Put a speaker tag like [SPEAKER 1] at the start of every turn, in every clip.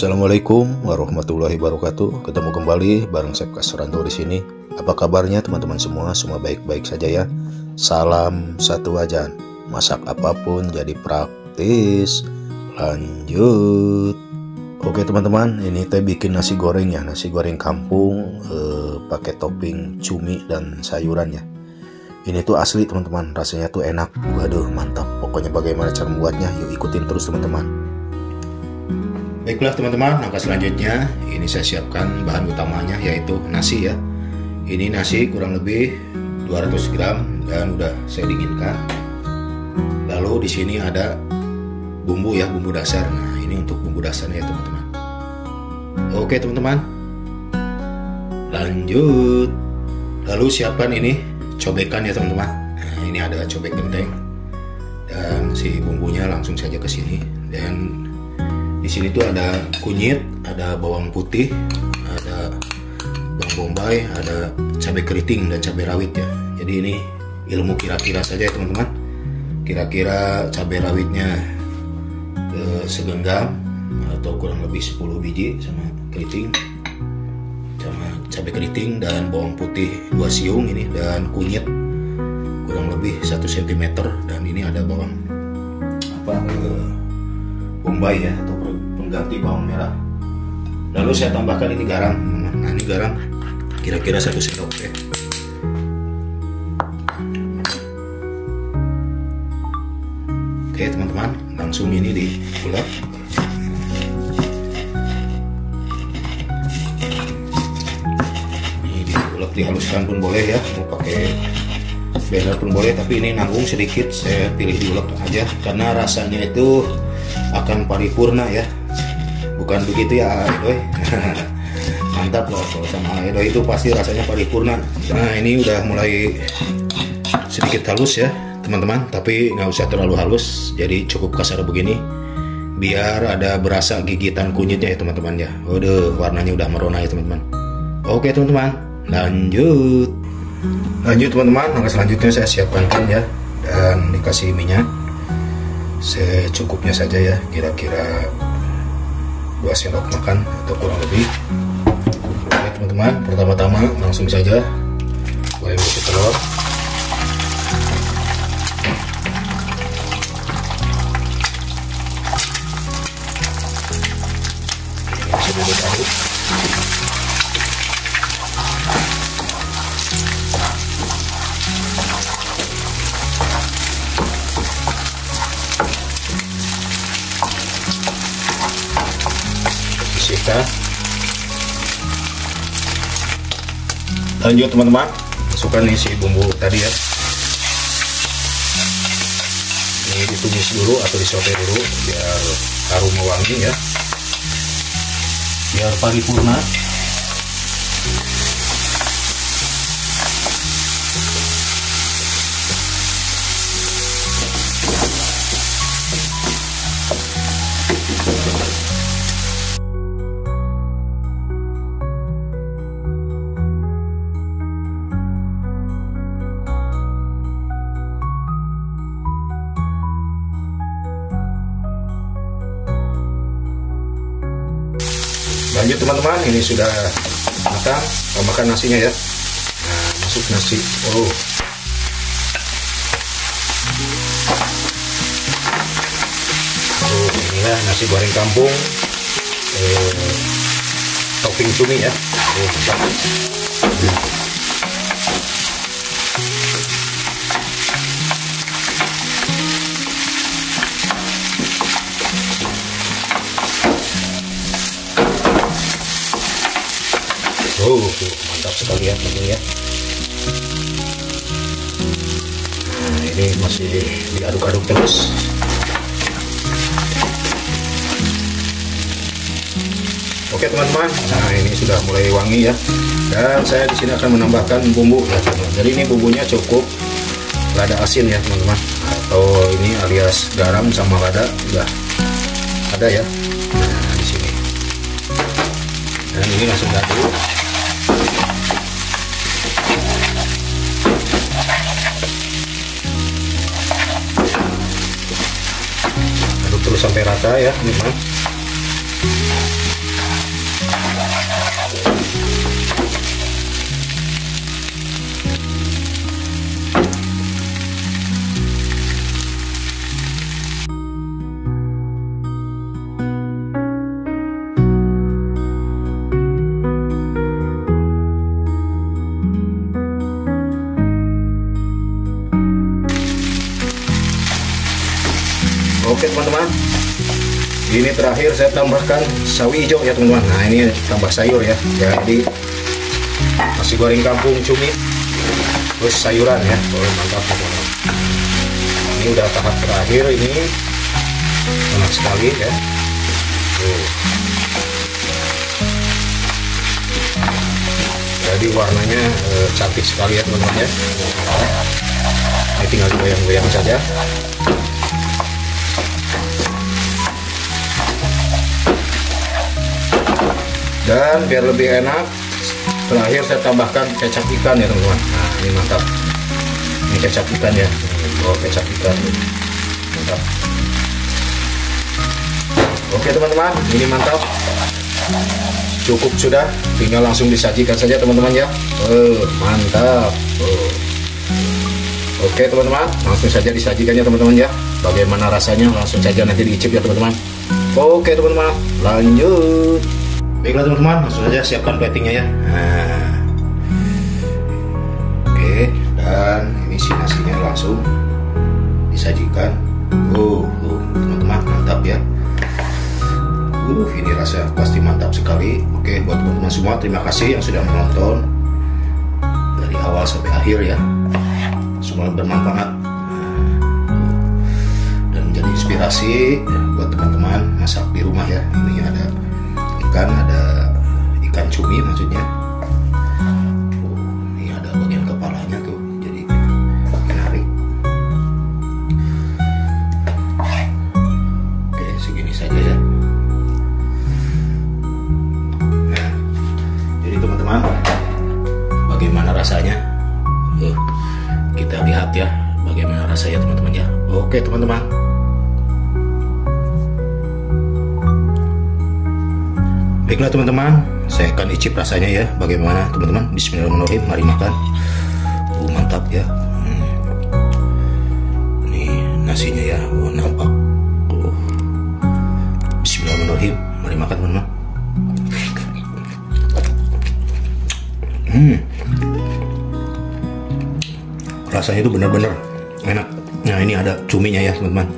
[SPEAKER 1] Assalamualaikum warahmatullahi wabarakatuh. Ketemu kembali bareng Chef Kasranto di sini. Apa kabarnya teman-teman semua? Semua baik-baik saja ya. Salam satu wajan. Masak apapun jadi praktis. Lanjut. Oke teman-teman, ini teh bikin nasi goreng ya, nasi goreng kampung pakai topping cumi dan sayuran ya. Ini tuh asli teman-teman, rasanya tuh enak. Waduh, mantap. Pokoknya bagaimana cara membuatnya, yuk ikutin terus teman-teman. Baiklah teman-teman, langkah selanjutnya ini saya siapkan bahan utamanya yaitu nasi ya. Ini nasi kurang lebih 200 gram dan udah saya dinginkan. Lalu di sini ada bumbu ya, bumbu dasar. Nah, ini untuk bumbu dasarnya ya teman-teman. Oke teman-teman, lanjut. Lalu siapkan ini cobekan ya teman-teman. Nah, ini ada cobek genteng dan si bumbunya langsung saja ke sini. Dan di sini tuh ada kunyit, ada bawang putih, ada bawang bombay, ada cabai keriting dan cabai rawit ya. Jadi ini ilmu kira-kira saja ya teman-teman. Kira-kira cabai rawitnya segenggam atau kurang lebih 10 biji sama keriting, sama cabai keriting, dan bawang putih 2 siung ini, dan kunyit kurang lebih 1 cm, dan ini ada bawang bombay ya atau pengganti bawang merah. Lalu saya tambahkan ini garam. Nah, ini garam kira-kira 1 sendok teh. Oke teman-teman, langsung ini diulek. Ini diulek, dihaluskan pun boleh ya, mau pakai blender pun boleh, tapi ini nanggung sedikit, saya pilih diulek aja karena rasanya itu akan paripurna ya. Bukan begitu ya Edoy. Mantap loh, kalau sama Edoy itu pasti rasanya paripurna. Nah, ini udah mulai sedikit halus ya teman-teman, tapi nggak usah terlalu halus, jadi cukup kasar begini biar ada berasa gigitan kunyitnya ya teman-teman ya. Waduh, warnanya udah merona ya teman-teman. Oke teman-teman, lanjut teman-teman. Langkah selanjutnya saya siapkan ya, dan dikasih minyak secukupnya saja ya, kira-kira 2 sendok makan atau kurang lebih. Oke teman-teman, pertama-tama langsung saja boleh beri telur. Sedikit aduk. Lanjut teman-teman, masukkan nih si bumbu tadi ya. Ini ditumis dulu atau disaute dulu biar harum wangi ya, biar paripurna. Lanjut teman-teman, ini sudah matang. Tambahkan nasinya ya. Nah, masuk nasi. Inilah nasi goreng kampung topping cumi ya. Mantap sekali ya teman-teman ya. Nah, ini masih diaduk-aduk terus. Oke teman-teman, nah ini sudah mulai wangi ya. Dan saya di sini akan menambahkan bumbu ya teman-teman. Jadi ini bumbunya cukup lada asin ya teman-teman, atau ini alias garam sama lada udah ada ya. Nah, di sini. Dan ini langsung diaduk. Aduk terus sampai rata ya teman-teman. Oke teman-teman, ini terakhir saya tambahkan sawi hijau ya teman-teman. Nah ini tambah sayur ya, jadi nasi goreng kampung cumi terus sayuran ya. Oh, mantap teman-teman. Ini udah tahap terakhir, ini enak sekali ya. Jadi warnanya cantik sekali ya teman-teman ya. Ini tinggal digoyang-goyang saja. Dan biar lebih enak, terakhir saya tambahkan kecap ikan ya teman-teman. Nah ini mantap, ini kecap ikan ya. Oh kecap ikan, mantap. Oke teman-teman, ini mantap, cukup sudah, tinggal langsung disajikan saja teman-teman ya. Mantap. Oke teman-teman, langsung saja disajikan ya teman-teman ya. Bagaimana rasanya langsung saja nanti diicip ya teman-teman. Oke teman-teman, lanjut. Baiklah teman-teman, langsung saja siapkan platingnya ya. Nah. Oke, dan ini si nasinya langsung disajikan. Teman-teman, mantap ya. Ini rasa pasti mantap sekali. Oke, buat teman-teman semua, terima kasih yang sudah menonton dari awal sampai akhir ya. Semoga bermanfaat dan menjadi inspirasi buat teman-teman masak di rumah ya. Ini ada ikan, ada ikan cumi maksudnya. Ini ada bagian kepalanya tuh, jadi menarik. Oke, segini saja ya. Nah, jadi teman-teman, bagaimana rasanya? Kita lihat ya, bagaimana rasanya teman-teman ya. Oke teman-teman. Baiklah teman-teman, saya akan icip rasanya ya, bagaimana teman-teman. Bismillahirrahmanirrahim, mari makan. Mantap ya. Nih nasinya ya, nampak. Bismillahirrahmanirrahim, mari makan teman-teman. Rasanya itu benar-benar enak. Nah ini ada cuminya ya teman-teman.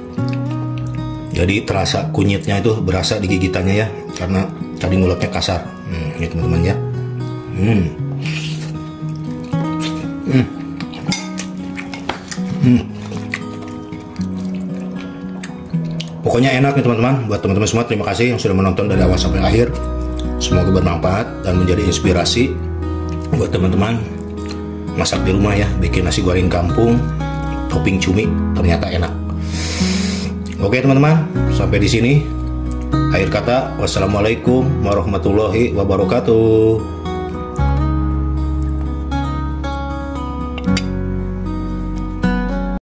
[SPEAKER 1] Jadi terasa kunyitnya itu berasa di gigitannya ya, karena tadi mulutnya kasar. Ini teman-teman ya. Pokoknya enak nih teman-teman. Buat teman-teman semua, terima kasih yang sudah menonton dari awal sampai akhir. Semoga bermanfaat dan menjadi inspirasi buat teman-teman masak di rumah ya. Bikin nasi goreng kampung topping cumi, ternyata enak. Oke teman-teman, sampai di sini. Akhir kata, wassalamualaikum warahmatullahi wabarakatuh.